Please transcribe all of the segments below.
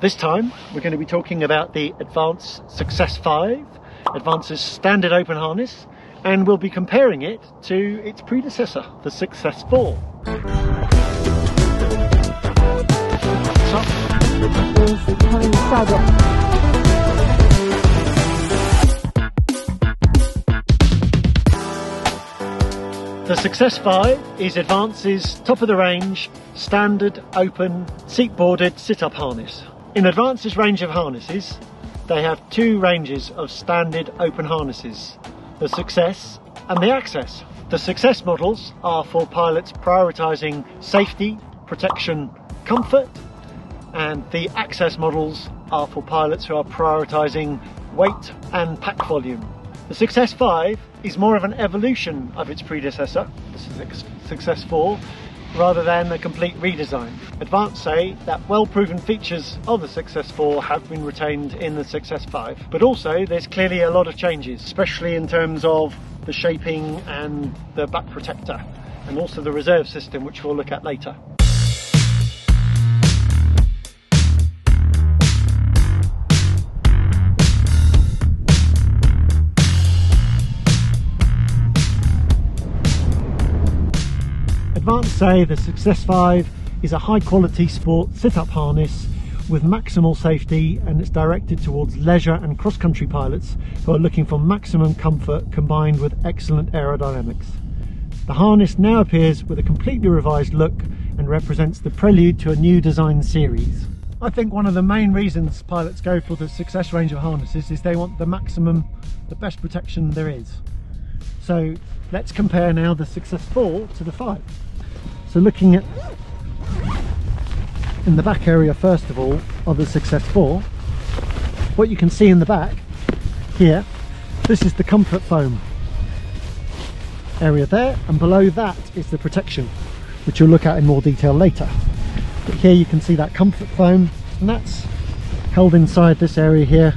This time we're going to be talking about the Advance Success 5, Advance's standard open harness, and we'll be comparing it to its predecessor, the Success 4. The Success 5 is Advance's top-of-the-range, standard, open, seat-boarded sit-up harness. In Advance's range of harnesses, they have two ranges of standard open harnesses, the Success and the Access. The Success models are for pilots prioritising safety, protection, comfort, and the Access models are for pilots who are prioritising weight and pack volume. The Success 5 is more of an evolution of its predecessor, the Success 4, rather than a complete redesign. Advance say that well-proven features of the Success 4 have been retained in the Success 5, but also there's clearly a lot of changes, especially in terms of the shaping and the back protector, and also the reserve system, which we'll look at later. Advance say the Success 5 is a high quality sport sit-up harness with maximal safety, and it's directed towards leisure and cross-country pilots who are looking for maximum comfort combined with excellent aerodynamics. The harness now appears with a completely revised look and represents the prelude to a new design series. I think one of the main reasons pilots go for the Success range of harnesses is they want the maximum, the best protection there is. So let's compare now the Success 4 to the 5. So looking at in the back area first of all of the Success 4, what you can see in the back here, this is the comfort foam area there, and below that is the protection, which you'll look at in more detail later. But here you can see that comfort foam, and that's held inside this area here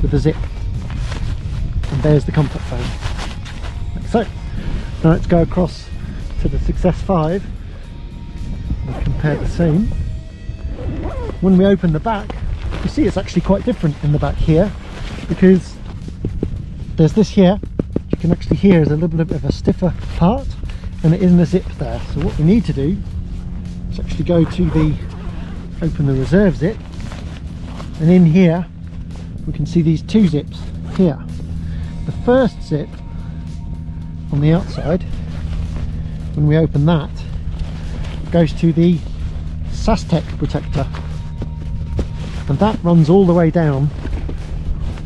with a zip, and there's the comfort foam, like so. Now let's go across to the Success 5 and compare the same. When we open the back, you see it's actually quite different in the back here, because there's this here, you can actually hear is a little bit of a stiffer part, and it isn't a zip there. So what we need to do is actually go to the open the reserve zip, and in here we can see these two zips here. The first zip on the outside, when we open that, goes to the SASTEC protector, and that runs all the way down,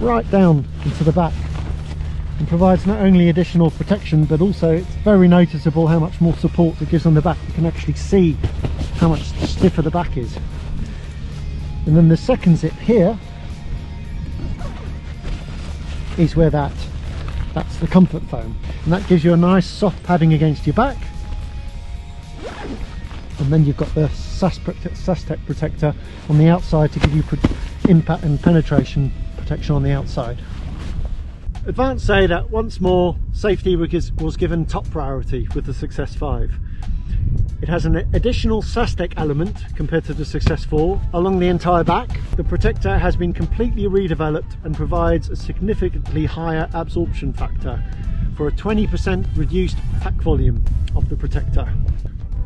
right down into the back, and provides not only additional protection, but also it's very noticeable how much more support it gives on the back. You can actually see how much stiffer the back is. And then the second zip here is where that's the comfort foam, and that gives you a nice soft padding against your back. And then you've got the SASTEC protector on the outside to give you impact and penetration protection on the outside. Advance say that once more safety was given top priority with the Success 5. It has an additional SASTEC element compared to the Success 4 along the entire back. The protector has been completely redeveloped and provides a significantly higher absorption factor for a 20% reduced pack volume of the protector.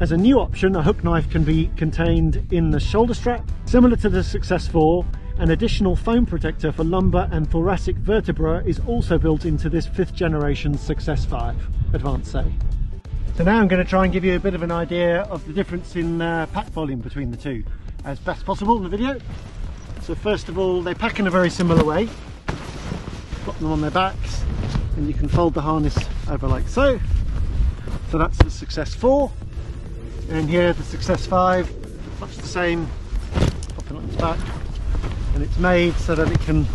As a new option, a hook knife can be contained in the shoulder strap. Similar to the Success 4, an additional foam protector for lumbar and thoracic vertebra is also built into this 5th generation Success 5, Advance say. So now I'm going to try and give you a bit of an idea of the difference in pack volume between the two as best possible in the video. So first of all, they pack in a very similar way. Got them on their backs, and you can fold the harness over like so. So that's the Success 4. And here the Success 5, much the same, popping on its back, and it's made so that it can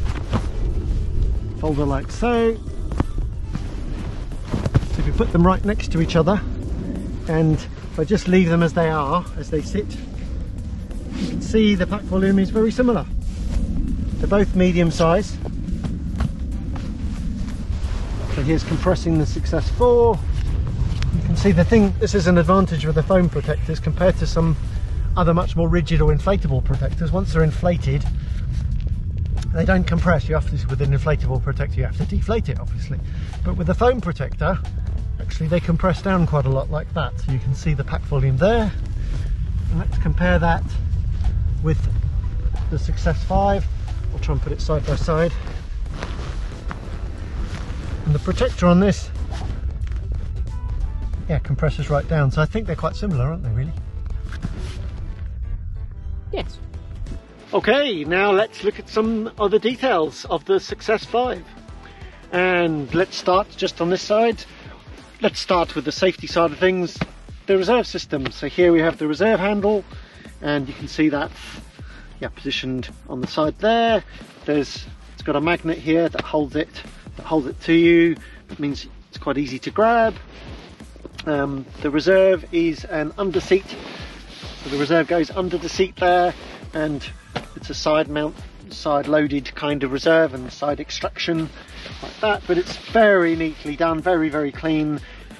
fold it like so. So if you put them right next to each other, and if I just leave them as they are, as they sit, you can see the pack volume is very similar. They're both medium size. So here's compressing the Success 4. You can see this is an advantage with the foam protectors compared to some other much more rigid or inflatable protectors, once they're inflated, they don't compress. You have to, with an inflatable protector, you have to deflate it, obviously. But with the foam protector, actually they compress down quite a lot like that. So you can see the pack volume there. And let's compare that with the Success 5. I'll try and put it side by side. And the protector on this, yeah, compresses right down. So I think they're quite similar, aren't they, really? Yes. Okay, now let's look at some other details of the Success 5. And let's start just on this side. Let's start with the safety side of things, the reserve system. So here we have the reserve handle, and you can see that, yeah, positioned on the side there. It's got a magnet here that holds it to you. That means it's quite easy to grab. The reserve is an under seat, so the reserve goes under the seat there, and it's a side mount, side loaded kind of reserve and side extraction like that, but it's very neatly done, very, very clean.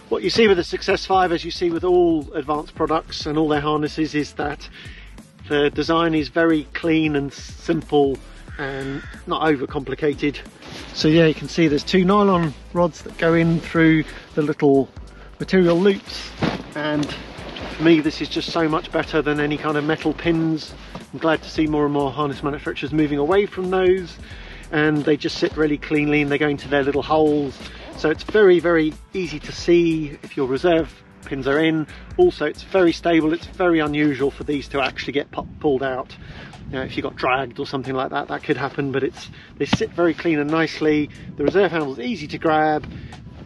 What you see with the Success 5, as you see with all advanced products and all their harnesses, is that the design is very clean and simple and not over complicated. So yeah, you can see there's two nylon rods that go in through the little material loops, and for me this is just so much better than any kind of metal pins. I'm glad to see more and more harness manufacturers moving away from those, and they just sit really cleanly and they go into their little holes. So it's very, very easy to see if your reserve pins are in. Also, it's very stable. It's very unusual for these to actually get pulled out. You know, if you got dragged or something like that, that could happen, but they sit very clean and nicely. The reserve handle is easy to grab.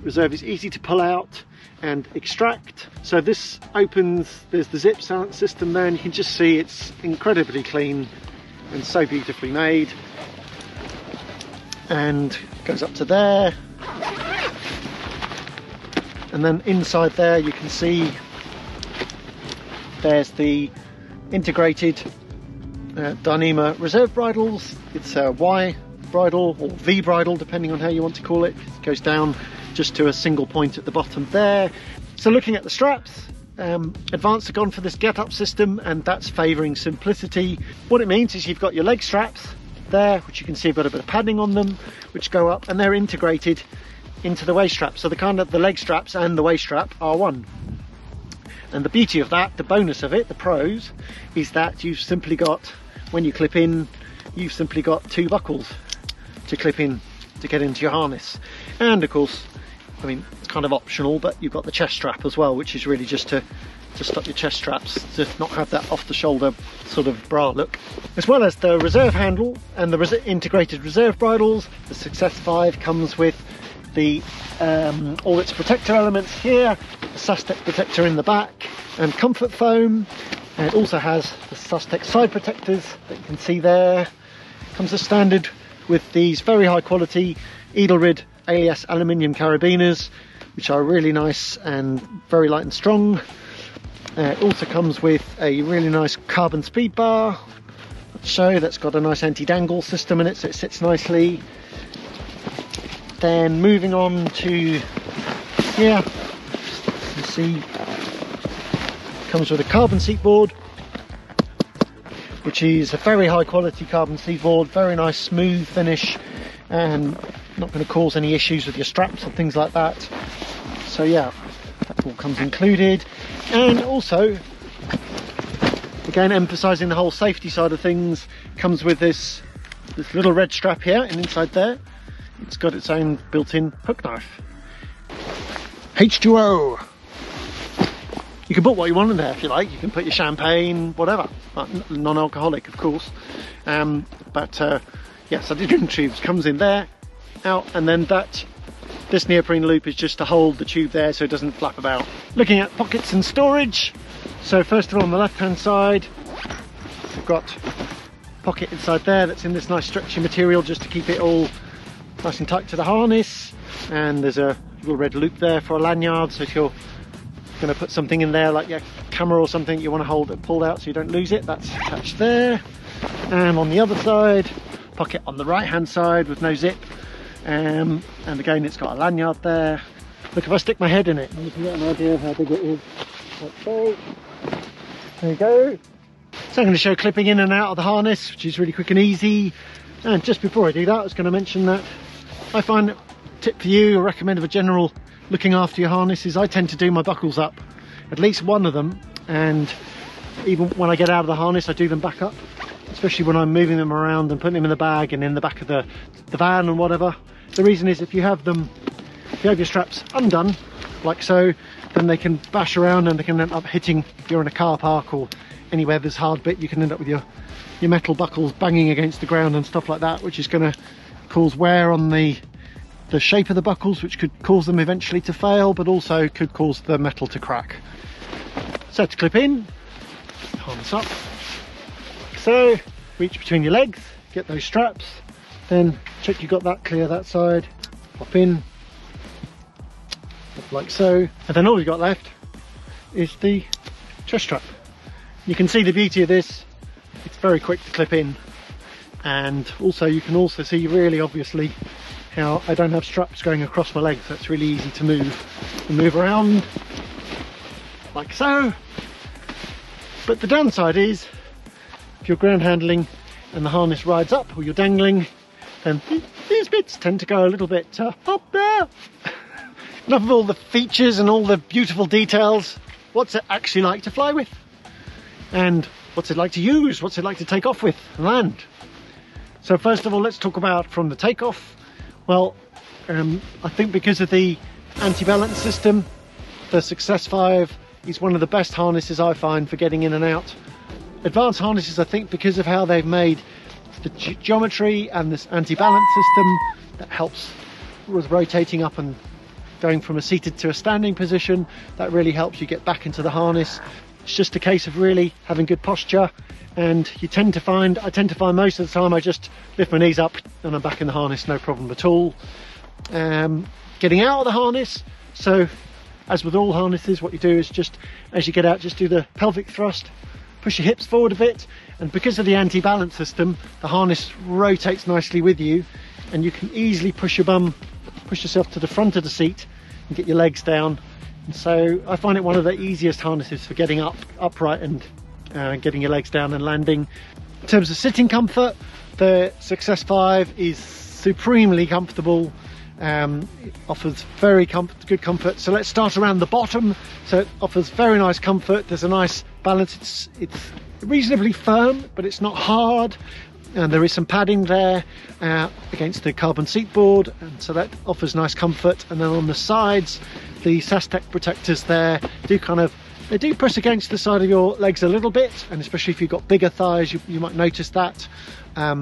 Reserve is easy to pull out and extract. So this opens, there's the zip system there, and you can just see it's incredibly clean and so beautifully made. And goes up to there. And then inside there you can see there's the integrated Dyneema reserve bridles. It's a Y bridle or V bridle, depending on how you want to call it. It goes down just to a single point at the bottom there. So looking at the straps, Advanced have gone for this get up system, and that's favouring simplicity. What it means is you've got your leg straps there, which you can see have got a bit of padding on them, which go up, and they're integrated into the waist strap. So the leg straps and the waist strap are one. And the beauty of that, the bonus of it, the pros, is that you've simply got, when you clip in, you've simply got two buckles to clip in to get into your harness. And of course, I mean, it's kind of optional, but you've got the chest strap as well, which is really just to stop your chest straps, to not have that off the shoulder sort of bra look. As well as the reserve handle and the integrated reserve bridles, the Success 5 comes with the all its protector elements here, the SUSTEC protector in the back, and comfort foam. And it also has the SUSTEC side protectors that you can see there. Comes as standard with these very high quality Edelrid ALS aluminium carabiners, which are really nice and very light and strong. It also comes with a really nice carbon speed bar. Let's show, that's got a nice anti-dangle system in it, so it sits nicely. Then moving on to here, you can see comes with a carbon seat board, which is a very high quality carbon seat board, very nice smooth finish, and not going to cause any issues with your straps and things like that. So yeah, that all comes included. And also, again emphasising the whole safety side of things, comes with this little red strap here, and inside there it's got its own built-in hook knife. H2O. You can put what you want in there if you like. You can put your champagne, whatever, non-alcoholic of course. Yeah, so the drink tubes comes in there, out, and then this neoprene loop is just to hold the tube there so it doesn't flap about. Looking at pockets and storage, so first of all on the left hand side we've got a pocket inside there that's in this nice stretchy material just to keep it all nice and tight to the harness, and there's a little red loop there for a lanyard, so if you're going to put something in there like your camera or something you want to hold it pulled out so you don't lose it, that's attached there. And on the other side, pocket on the right hand side with no zip, and again it's got a lanyard there. Look, if I stick my head in it you can get an idea of how big it is. Like so. There you go. So I'm going to show clipping in and out of the harness, which is really quick and easy. And just before I do that, I was going to mention that I find a tip for you, or recommend of a general looking after your harness, is I tend to do my buckles up, at least one of them, and even when I get out of the harness I do them back up, especially when I'm moving them around and putting them in the bag and in the back of the van and whatever. The reason is if you have your straps undone like so, then they can bash around and they can end up hitting, if you're in a car park or anywhere there's hard bit, you can end up with your metal buckles banging against the ground and stuff like that, which is going to cause wear on the shape of the buckles, which could cause them eventually to fail, but also could cause the metal to crack. So to clip in, harness up, so reach between your legs, get those straps, then check you got that clear that side, pop in like so, and then all you've got left is the chest strap. You can see the beauty of this, it's very quick to clip in, and also you can also see really obviously how I don't have straps going across my legs, so it's really easy to move around like so. But the downside is if you're ground handling and the harness rides up or you're dangling, then these bits tend to go a little bit up there. Enough of all the features and all the beautiful details. What's it actually like to fly with? And what's it like to use? What's it like to take off with and land? So first of all, let's talk about from the takeoff. Well, I think because of the anti-balance system, the Success 5 is one of the best harnesses I find for getting in and out. Advanced harnesses, I think, because of how they've made the geometry and this anti-balance system that helps with rotating up and going from a seated to a standing position, that really helps you get back into the harness. It's just a case of really having good posture, and I tend to find most of the time I just lift my knees up and I'm back in the harness, no problem at all. Getting out of the harness, so as with all harnesses, what you do is just as you get out, just do the pelvic thrust, push your hips forward a bit, and because of the anti-balance system, the harness rotates nicely with you, and you can easily push yourself to the front of the seat and get your legs down. And so I find it one of the easiest harnesses for getting upright and getting your legs down and landing. In terms of sitting comfort, the Success 5 is supremely comfortable. It offers very good comfort. So let's start around the bottom. So it offers very nice comfort. There's a nice balance. It's reasonably firm, but it's not hard. And there is some padding there against the carbon seat board, and so that offers nice comfort. And then on the sides, the SASTEC protectors there do press against the side of your legs a little bit, and especially if you've got bigger thighs, you might notice that. Yeah,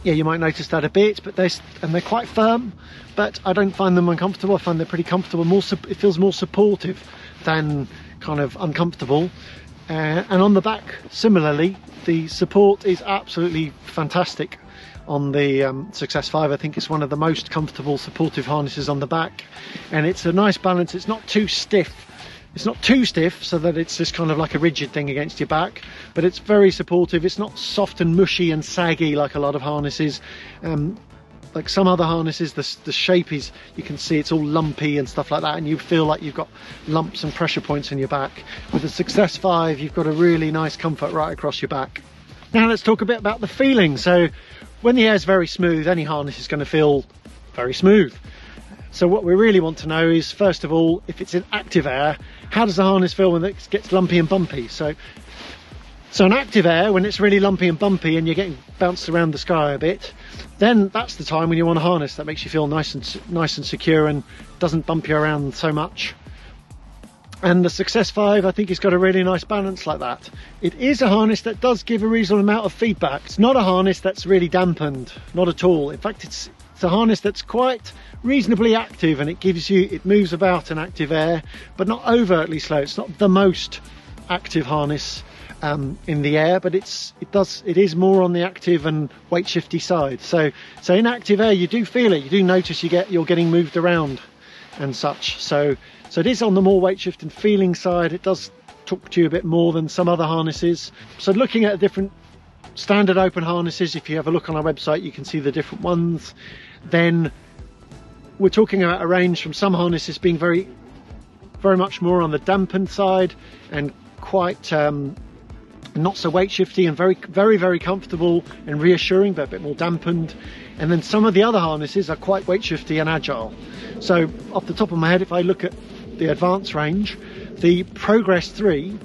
you might notice that a bit, but they're quite firm, but I don't find them uncomfortable. I find they're pretty comfortable. It feels more supportive than kind of uncomfortable. And on the back, similarly, the support is absolutely fantastic on the Success 5. I think it's one of the most comfortable supportive harnesses on the back, and it's a nice balance. It's not too stiff. It's not too stiff so that it's just kind of like a rigid thing against your back, but it's very supportive. It's not soft and mushy and saggy like a lot of harnesses. Like some other harnesses, the shape is, you can see it's all lumpy and stuff like that, and you feel like you've got lumps and pressure points in your back. With the Success 5, you've got a really nice comfort right across your back. Now let's talk a bit about the feeling. So when the air is very smooth, any harness is going to feel very smooth. So what we really want to know is, first of all, if it's in active air, how does the harness feel when it gets lumpy and bumpy? So in active air, when it's really lumpy and bumpy and you're getting bounced around the sky a bit, then that's the time when you want a harness that makes you feel nice and secure and doesn't bump you around so much. And the Success 5, I think, has got a really nice balance like that. It is a harness that does give a reasonable amount of feedback. It's not a harness that's really dampened, not at all. In fact, it's a harness that's quite reasonably active, and it moves about in active air, but not overtly slow. It's not the most active harness in the air, but it is more on the active and weight shifty side. So in active air, you do feel it. You do notice you're getting moved around and such. So it is on the more weight shift and feeling side. It does talk to you a bit more than some other harnesses. So looking at different standard open harnesses, if you have a look on our website, you can see the different ones. Then we're talking about a range from some harnesses being very, very much more on the dampened side and quite not so weight shifty, and very comfortable and reassuring, but a bit more dampened. And then some of the other harnesses are quite weight shifty and agile. So off the top of my head, if I look at the advanced range, the Progress 3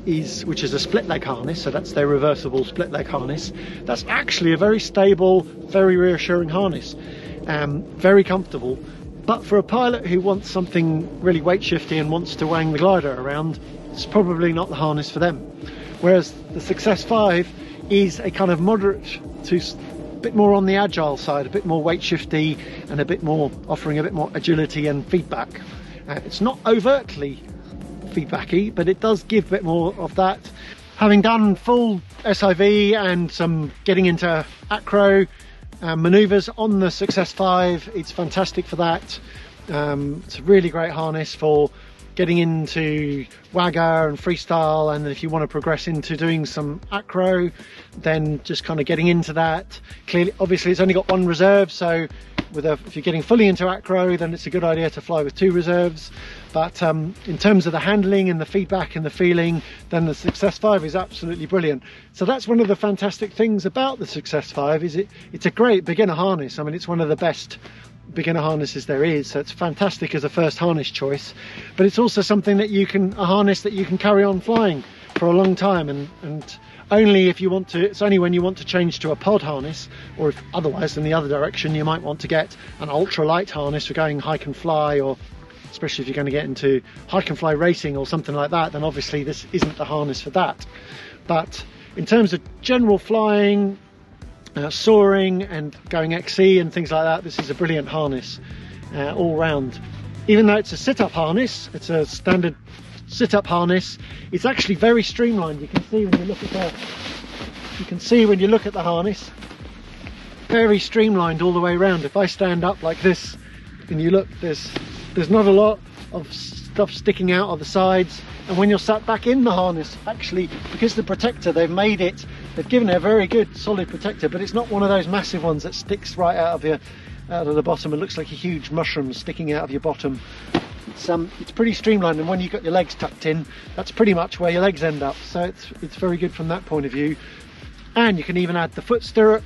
which is a split leg harness, so that's their reversible split leg harness. That's actually a very stable, very reassuring harness, very comfortable. But for a pilot who wants something really weight shifty and wants to wang the glider around, it's probably not the harness for them. Whereas the Success 5 is a kind of moderate to a bit more on the agile side, a bit more weight shifty, and a bit more offering a bit more agility and feedback. It's not overtly feedbacky, but it does give a bit more of that. Having done full SIV and some getting into acro maneuvers on the Success 5, it's fantastic for that. It's a really great harness for getting into wagger and freestyle, and if you want to progress into doing some acro, then just kind of getting into that. Clearly, obviously it's only got one reserve, so if you're getting fully into acro, then it's a good idea to fly with 2 reserves. But in terms of the handling and the feedback and the feeling, then the Success 5 is absolutely brilliant. So that's one of the fantastic things about the Success 5, is it's a great beginner harness. I mean, it's one of the best beginner harnesses there is, so it's fantastic as a first harness choice. But it's also something that a harness that you can carry on flying for a long time, and only if you want to. It's only when you want to change to a pod harness, or if otherwise in the other direction you might want to get an ultralight harness for going hike and fly, or especially if you're going to get into hike and fly racing or something like that, then obviously this isn't the harness for that. But in terms of general flying, soaring and going XC and things like that, this is a brilliant harness all round. Even though it's a sit-up harness, it's a standard sit-up harness, it's actually very streamlined. You can see when you look at the harness, very streamlined all the way around. If I stand up like this and you look, there's not a lot of stuff sticking out of the sides. And when you're sat back in the harness, actually, because the protector, they've given it a very good solid protector, but it's not one of those massive ones that sticks right out of the bottom. It looks like a huge mushroom sticking out of your bottom. It's pretty streamlined, and when you've got your legs tucked in, that's pretty much where your legs end up. So it's very good from that point of view. And you can even add the foot stirrup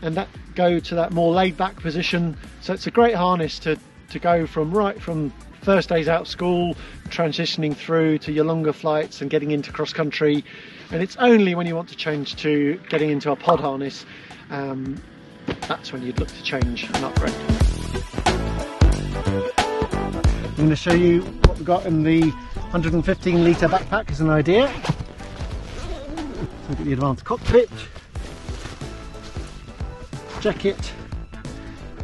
and that go to that more laid back position. So it's a great harness to go from first days out of school, transitioning through to your longer flights and getting into cross country. And it's only when you want to change to getting into a pod harness, that's when you'd look to change and upgrade. I'm going to show you what we've got in the 115 litre backpack as an idea. So we've got the advanced cockpit, jacket,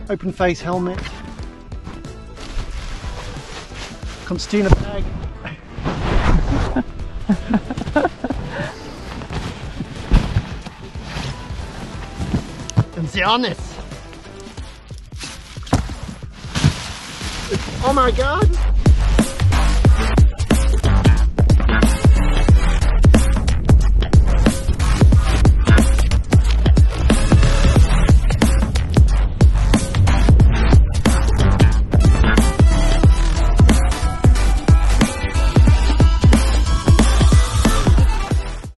open face helmet, concertina bag, and the harness. Oh my god!